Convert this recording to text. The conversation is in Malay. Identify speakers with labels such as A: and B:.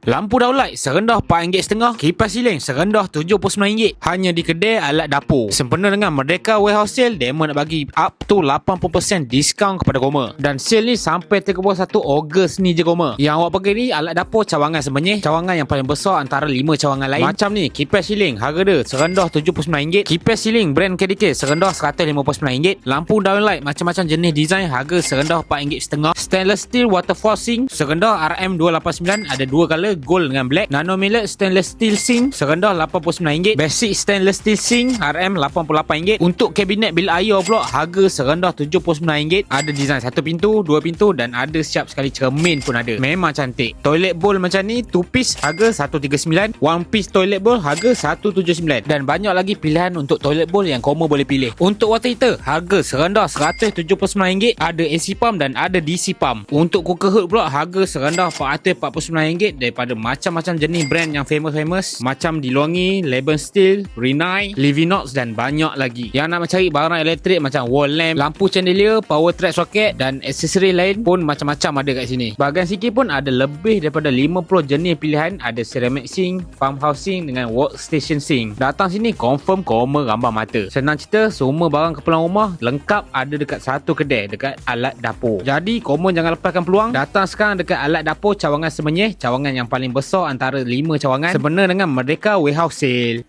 A: Lampu downlight serendah RM4.5, kipas siling serendah RM79. Hanya di kedai alat dapur. Sempena dengan Merdeka Warehouse Sale, demo nak bagi up to 80% diskaun kepada Koma. Dan sale ni sampai 31 Ogos ni je Koma. Yang awak pergi ni alat dapur cawangan sebenyih, cawangan yang paling besar antara 5 cawangan lain. Macam ni, kipas siling harga dia serendah RM79. Kipas siling brand KDK serendah RM159. Lampu downlight macam-macam jenis design harga serendah RM4.5. Stainless steel waterfall sink serendah RM289, ada dua color, gold dengan black. Nano millet stainless steel sink serendah RM89. Basic stainless steel sink RM88. Untuk kabinet bil air pula harga serendah RM79. Ada design satu pintu, dua pintu dan ada siap sekali cermin pun ada. Memang cantik. Toilet bowl macam ni 2 piece harga RM139. 1 piece toilet bowl harga RM179. Dan banyak lagi pilihan untuk toilet bowl yang Koma boleh pilih. Untuk water heater harga serendah RM179. Ada AC pump dan ada DC pump. Untuk cooker hood pula harga serendah RM449 daripada macam-macam jenis brand yang famous macam DeLonghi, Laban Steel, Rinnai, Livinox dan banyak lagi. Yang nak mencari barang elektrik macam wall lamp, lampu chandelier, power track socket dan aksesori lain pun macam-macam ada kat sini. Bahagian sikit pun ada lebih daripada 50 jenis pilihan. Ada ceramic sink, farmhouse sink dengan workstation sink. Datang sini confirm Koma gambar mata. Senang cerita, semua barang keperluan rumah lengkap ada dekat satu kedai dekat alat dapur. Jadi Koma jangan lepaskan peluang. Datang sekarang dekat alat dapur cawangan sebenyih, cawangan yang paling besar antara 5 cawangan, sempena dengan Merdeka Warehouse Sale.